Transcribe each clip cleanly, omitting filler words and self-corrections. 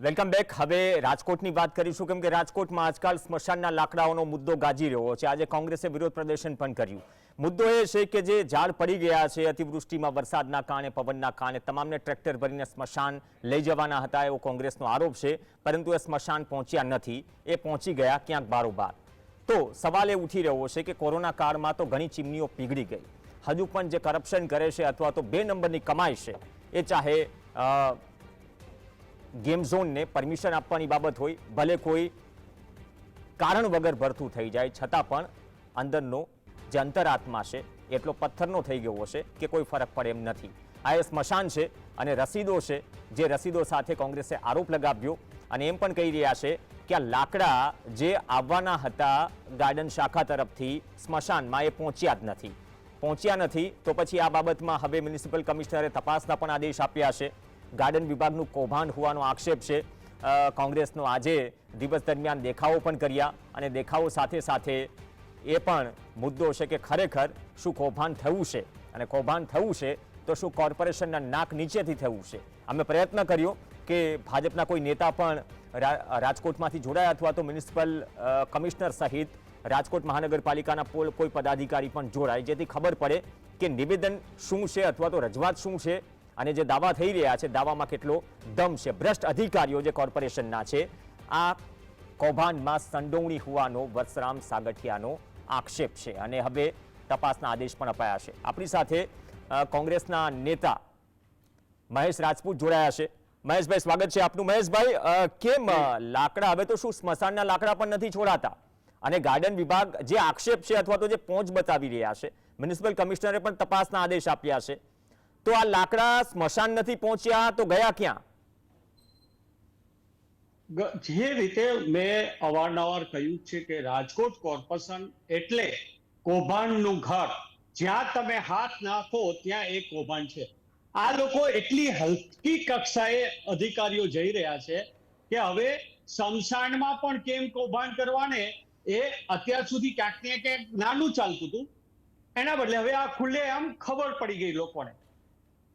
Welcome back. હવે રાજકોટની વાત કરીશું, કેમ કે રાજકોટમાં આજકાલ સ્મશાનના લાકડાઓનો મુદ્દો ગાજી રહ્યો છે. આજે કોંગ્રેસે વિરોધ પ્રદર્શન પણ કર્યું. મુદ્દો એ છે કે જે ઝાડ પડી ગયા છે અતિવૃષ્ટિમાં, વરસાદના કારણે, પવનના કારણે, તમામને ટ્રેક્ટર ભરીને સ્મશાન લઈ જવાના હતા એવો કોંગ્રેસનો આરોપ છે. પરંતુ એ સ્મશાન પહોંચ્યા નથી, એ પહોંચી ગયા ક્યાંક બારોબાર. તો સવાલ એ ઉઠી રહ્યો છે કે કોરોના કાળમાં તો ઘણી ચીમનીઓ પીગળી ગઈ, હજુ પણ જે કરપ્શન કરે છે અથવા તો 2 નંબરની કમાઈ છે, એ ચાહે ગેમ ઝોનને પરમિશન આપવાની બાબત હોય, ભલે કોઈ કારણ વગર ભરતું થઈ જાય, છતાં પણ અંદરનો જે અંતરાત્મા છે એટલો પથ્થરનો થઈ ગયો છે કે કોઈ ફરક પડે એમ નથી. આ એ સ્મશાન છે અને રસીદો છે, જે રસીદો સાથે કોંગ્રેસે આરોપ લગાવ્યો અને એમ પણ કહી રહ્યા છે કે આ લાકડા જે આવવાના હતા ગાર્ડન શાખા તરફથી સ્મશાનમાં, એ પહોંચ્યા નથી. તો પછી આ બાબતમાં હવે મ્યુનિસિપલ કમિશનરે તપાસના પણ આદેશ આપ્યા છે. ગાર્ડન વિભાગનું કૌભાંડ હોવાનો આક્ષેપ છે. કોંગ્રેસનો આજે દિવસ દરમિયાન દેખાવો પણ કર્યા અને દેખાવો સાથે સાથે એ પણ મુદ્દો છે કે ખરેખર શું કૌભાંડ થયું છે, અને કૌભાંડ થયું છે તો શું કોર્પોરેશનના નાક નીચેથી થયું છે. અમે પ્રયત્ન કર્યો કે ભાજપના કોઈ નેતા પણ રાજકોટમાંથી જોડાયા અથવા તો મ્યુનિસિપલ કમિશનર સહિત રાજકોટ મહાનગરપાલિકાના કોઈ પદાધિકારી પણ જોડાય, જેથી ખબર પડે કે નિવેદન શું છે અથવા તો રજૂઆત શું છે અને જે દાવા થઈ રહ્યા છે દાવામાં કેટલો દમ છે. ભ્રષ્ટ અધિકારીઓ જે કોર્પોરેશનના છે, આ કૌભાંડમાં સંડોવણી હોવાનો વત્સરામ સાગઠિયાનો આક્ષેપ છે અને હવે તપાસના આદેશ પણ અપાયા છે. આપણી સાથે કોંગ્રેસના નેતા મહેશ રાજપૂત જોડાયા છે. મહેશભાઈ, સ્વાગત છે આપનું. મહેશભાઈ, કેમ લાકડા, હવે તો શું સ્મશાનના લાકડા પણ નથી છોડાતા અને ગાર્ડન વિભાગ જે આક્ષેપ છે અથવા તો જે પહોંચ બતાવી રહ્યા છે, મ્યુનિસિપલ કમિશનરે પણ તપાસના આદેશ આપ્યા છે, તો આ લાકડા સ્મશાન નથી પહોંચ્યા તો ગયા ક્યાં? જે રીતે મેં અવારનવાર કહ્યું છે કે રાજકોટ કોર્પોરેશન એટલે કૌભાંડનું ઘર. જ્યાં તમે હાથ નાખો ત્યાં એક કૌભાંડ છે. આ લોકો એટલી હલકી કક્ષાએ અધિકારીઓ જઈ રહ્યા છે કે હવે સ્મશાનમાં પણ કેમ કૌભાંડ કરવાને, એ અત્યાર સુધી ક્યાંક ને ક્યાંક નાનું ચાલતું હતું. એના બદલે હવે આ ખુલ્લેઆમ ખબર પડી ગઈ લોકોને.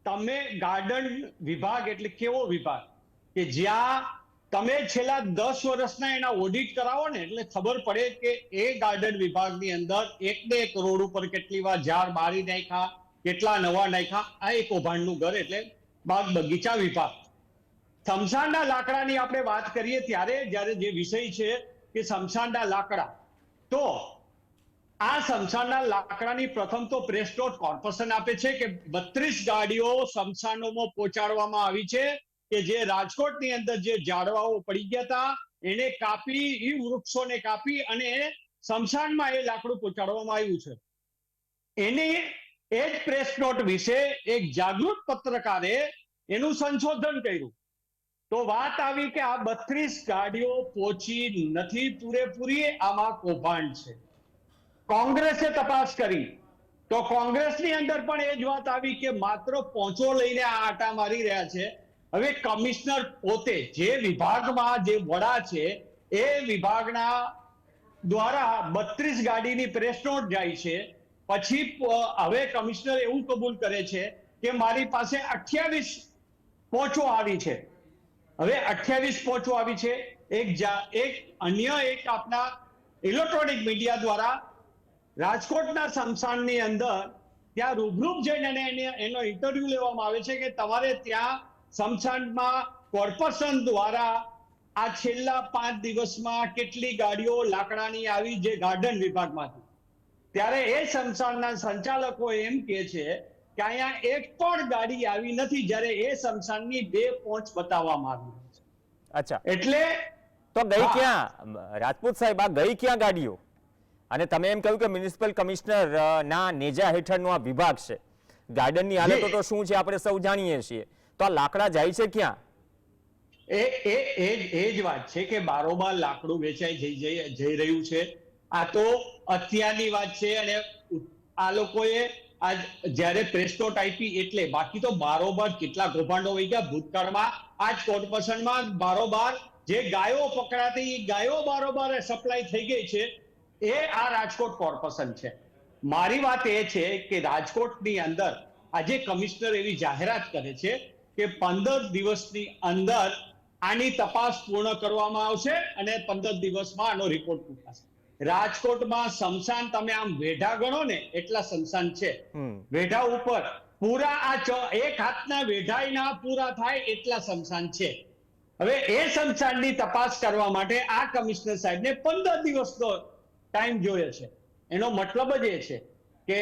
તમે ગાર્ડન વિભાગ એટલે કેવો વિભાગ કે જ્યાં તમે છેલ્લા 10 વર્ષના એના ઓડિટ કરાવો ને એટલે ખબર પડે કે એ ગાર્ડન વિભાગની અંદર એકને એક રોડ ઉપર કેટલી વાર ઝાડ બાળી નાખ્યા, કેટલા નવા નાખ્યા. આ એક કૌભાંડનું ઘર એટલે બાગ બગીચા વિભાગ. સ્મશાનના લાકડાની આપણે વાત કરીએ ત્યારે જ્યારે જે વિષય છે કે સ્મશાનના લાકડા, તો આ સ્મશાનના લાકડાની પ્રથમ તો પ્રેસ નોટ કોર્પોરેશન આપે છે કે 32 ગાડીઓ સ્મશાનોમાં પહોંચાડવામાં આવી છે કે જે રાજકોટની અંદર જે ઝાડવાઓ પડી ગયા હતા એને કાપી, એ વૃક્ષોને કાપી અને સ્મશાનમાં એ લાકડું પહોંચાડવામાં આવ્યું છે. એને એ જ પ્રેસ નોટ વિશે એક જાગૃત પત્રકારે એનું સંશોધન કર્યું. તો વાત આવી કે આ 32 ગાડીઓ પહોંચી નથી પૂરેપૂરી, આમાં કૌભાંડ છે. કોંગ્રેસે તપાસ કરી તો કોંગ્રેસની અંદર પણ એ જ વાત આવી કે માત્ર પહોંચો લઈને આ આટા મારી રહ્યા છે. હવે કમિશનર પોતે જે વિભાગમાં જે વડા છે એ વિભાગના દ્વારા 32 ગાડીની પ્રેસ નોટ જાય છે. પછી હવે કમિશનર એવું કબૂલ કરે છે કે મારી પાસે 28 પહોંચો આવી છે. હવે 28 પહોંચો આવી છે. અન્ય એક આપના ઇલેક્ટ્રોનિક મીડિયા દ્વારા રાજકોટના સ્મશાનની અંદર ત્યાં રૂબરૂ જઈને એનો ઇન્ટરવ્યુ લેવામાં આવે છે કે તમારે ત્યાં સ્મશાનમાં કોર્પોરેશન દ્વારા આ છેલ્લા 5 દિવસમાં કેટલી ગાડીઓ લાકડાની આવી જે ગાર્ડન વિભાગમાંથી. ત્યારે એ સ્મશાનના સંચાલકો એમ કહે છે કે અહીંયા એક પણ ગાડી આવી નથી, જ્યારે એ સ્મશાનની 2 પહોંચ બતાવવામાં આવી છે. અચ્છા, એટલે તો ગઈ ક્યાં રાજપૂત સાહેબ, આ ગઈ ક્યાં ગાડીઓ? અને તમે એમ કહ્યું કે મ્યુનિસિપલ કમિશનર ના નેજા હેઠળનો આ વિભાગ છે. ગાર્ડનની હાલતો તો શું છે આપણે સૌ જાણીએ છીએ, તો આ લાકડા જાય છે ક્યાં? એ જ વાત છે કે બારોબાર લાકડું વેચાઈ જઈ રહ્યું છે. આ તો અત્યારની વાત છે અને આ લોકોએ આજ જ્યારે પ્રેસ નોટ આપી એટલે, બાકી તો બારોબાર કેટલા કૌભાંડો હોય ગયા ભૂતકાળમાં. આજ કોર્પોરેશનમાં બારોબાર જે ગાયો પકડાતી, ગાયો બારોબાર સપ્લાય થઈ ગઈ છે. એ આ રાજકોટ કોર્પોરેશન છે. મારી વાત એ છે કે રાજકોટની અંદર આજે કમિશનર એવી જાહેરાત કરે છે કે 15 દિવસની અંદર આની તપાસ પૂર્ણ કરવામાં આવશે અને 15 દિવસમાં આનો રિપોર્ટ પૂછાશે. રાજકોટમાં સ્મશાન તમે આમ વેઢા ગણો ને એટલા સ્મશાન છે. વેઢા ઉપર પૂરા એક હાથના વેઢાય ના પૂરા થાય એટલા સ્મશાન છે. હવે એ સ્મશાનની તપાસ કરવા માટે આ કમિશનર સાહેબને 15 દિવસનો ટાઈમ જોઈએ છે. એનો મતલબ જ એ છે કે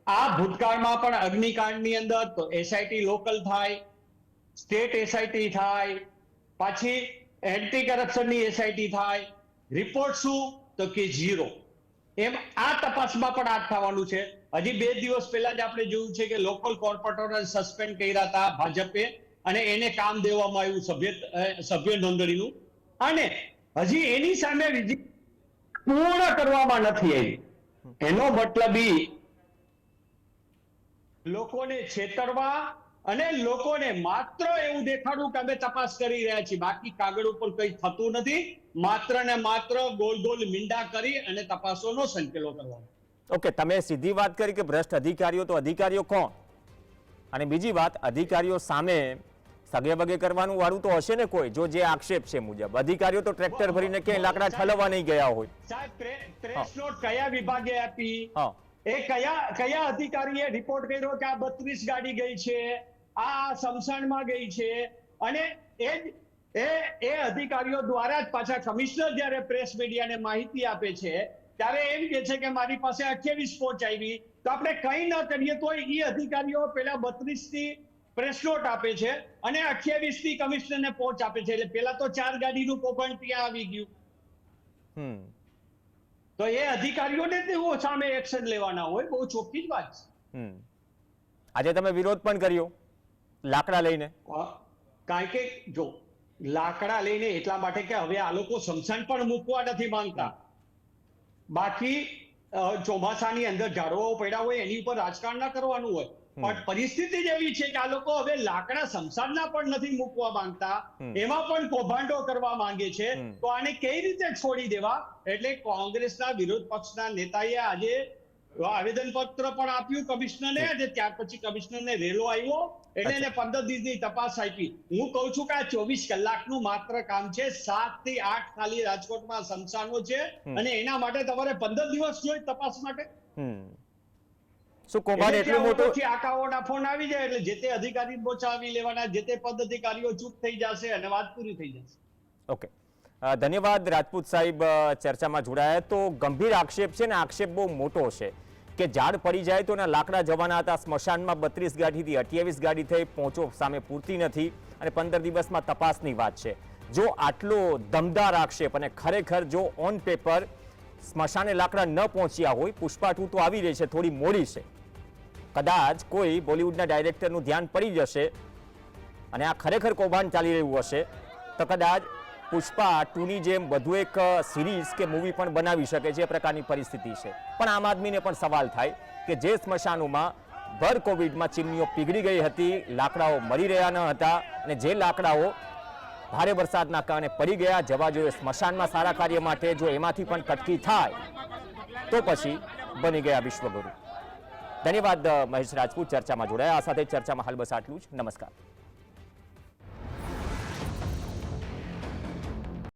આ ભૂતકાળમાં પણ અગ્નિકાંડની અંદર તો એસઆઈટી લોકલ થાય, સ્ટેટ એસઆઈટી થાય, પાછી એન્ટી કરપ્શનની એસઆઈટી થાય. રિપોર્ટ શું? તો કે 0. એમ આ તપાસમાં પણ આ થવાનું છે. હજી 2 દિવસ પહેલા જ આપણે જોયું છે કે લોકલ કોર્પોરેટરોને સસ્પેન્ડ કર્યા હતા ભાજપે અને એને કામ દેવામાં આવ્યું સભ્ય નોંધણીનું, અને હજી એની સામે પૂર્ણ કરવામાં નથી આવી. એનો મતલબ લોકોને છેતરવા અને લોકોને માત્ર એવું દેખાડવું કે અમે તપાસ કરી રહ્યા છીએ, બાકી કાગળ ઉપર કંઈ થતું નથી. માત્ર ને માત્ર ગોલ ગોલ મીંડા કરી અને તપાસોનો સંકેલો કરવાનો. ઓકે, તમે સીધી વાત કરી કે ભ્રષ્ટ અધિકારીઓ, તો અધિકારીઓ કોણ? અને બીજી વાત, અધિકારીઓ સામે સગે વગે કરવાનું વાળું તો હશે ને કોઈ, જો જે આક્ષેપ છે મુજબ અધિકારીઓ તો ટ્રેક્ટર ભરીને ક્યાંય લાકડા ઠલવવા નહીં ગયા હોય. સાહેબ, પ્રેસ નોટ કયા વિભાગે આપી? એ કયા અધિકારીએ રિપોર્ટ કર્યો કે આ 32 ગાડી ગઈ છે, આ સ્મશાનમાં ગઈ છે, અને એ અધિકારીઓ દ્વારા જ પાછા કમિશનર જ્યારે પ્રેસ મીડિયાને માહિતી આપે છે ત્યારે એમ કે છે કે મારી પાસે 28 પહોંચ આવી. તો આપણે કંઈ ન કરીએ તો એ અધિકારીઓ પેલા 32 ની પ્રેસ નોટ આપે છે અને 28 ની કમિશનરને પહોંચ આપે છે. એટલે પેલા તો 4 ગાડીનું કૌભાંડ ત્યાં આવી ગયું. તો એ અધિકારીઓને તેઓ સામે એક્શન લેવાના હોય, બહુ ચોખ્ખી જ વાત છે. આજે તમે વિરોધ પણ કર્યો લાકડા લઈને. કારણ કે જો લાકડા લઈને એટલા માટે કે હવે આ લોકો સ્મશાન પણ મૂકવા નથી માંગતા. બાકી ચોમાસાની અંદર ઝાડવાઓ પડ્યા હોય એની ઉપર રાજકારણ ના કરવાનું હોય, પણ પરિસ્થિતિ જ એવી છે કે આ લોકો હવે લાકડા સ્મશાનના પણ નથી મૂકવા માંગતા, એમાં પણ કૌભાંડો કરવા માંગે છે. તો આને કઈ રીતે છોડી દેવા? એટલે કોંગ્રેસના વિરોધ પક્ષના નેતાએ આજે આવેદન પત્ર પણ આપ્યું કમિશનરને, અને ત્યાર પછી કમિશનરને રેલો આવ્યો એટલે એને 15 દિવસની તપાસ આપી. હું કહું છું કે આ 24 કલાકનું માત્ર કામ છે. 7 થી 8 ખાલી રાજકોટમાં સ્મશાનો છે અને એના માટે તમારે 15 દિવસ જોઈએ તપાસ માટે. શું કૌભાંડ એટલું મોટું? આકાઓના ફોન આવી જાય એટલે જે તે અધિકારી પહોંચાવી લેવાના, જે તે પદ અધિકારીઓ ચૂપ થઈ જશે અને વાત પૂરી થઈ જશે. ઓકે, ધન્યવાદ રાજપૂત સાહેબ ચર્ચામાં જોડાયા. તો ગંભીર આક્ષેપ છે ને, આક્ષેપ બહુ મોટો છે કે ઝાડ પડી જાય તો એના લાકડા જવાના હતા. સ્મશાનમાં 32 ગાડીથી 28 ગાડી થઈ, પહોંચો સામે પૂરતી નથી અને 15 દિવસમાં તપાસની વાત છે. જો આટલો દમદાર આક્ષેપ અને ખરેખર જો ઓન પેપર સ્મશાને લાકડા ન પહોંચ્યા હોય, પુષ્પા 2 તો આવી રહી છે, થોડી મોડી છે, કદાચ કોઈ બોલિવૂડના ડાયરેક્ટરનું ધ્યાન પડી જશે અને આ ખરેખર કૌભાંડ ચાલી રહ્યું હશે તો કદાચ પુષ્પા 2ની જેમ વધુ એક સિરીઝ કે મૂવી પણ બનાવી શકે છે, એ પ્રકારની પરિસ્થિતિ છે. પણ આમ આદમીને પણ સવાલ થાય કે જે સ્મશાનોમાં ભર કોવિડમાં ચીમનીઓ પીગળી ગઈ હતી, લાકડાઓ મળી રહ્યા ન હતા, અને જે લાકડાઓ ભારે વરસાદના કારણે પડી ગયા, જવા જોઈએ સ્મશાનમાં સારા કાર્ય માટે, જો એમાંથી પણ કટકી થાય તો પછી બની ગયા વિશ્વગુરુ. ધન્યવાદ મહેશ રાજપૂત ચર્ચામાં જોડાયા. આ સાથે ચર્ચામાં હાલ બસ આટલું જ. નમસ્કાર.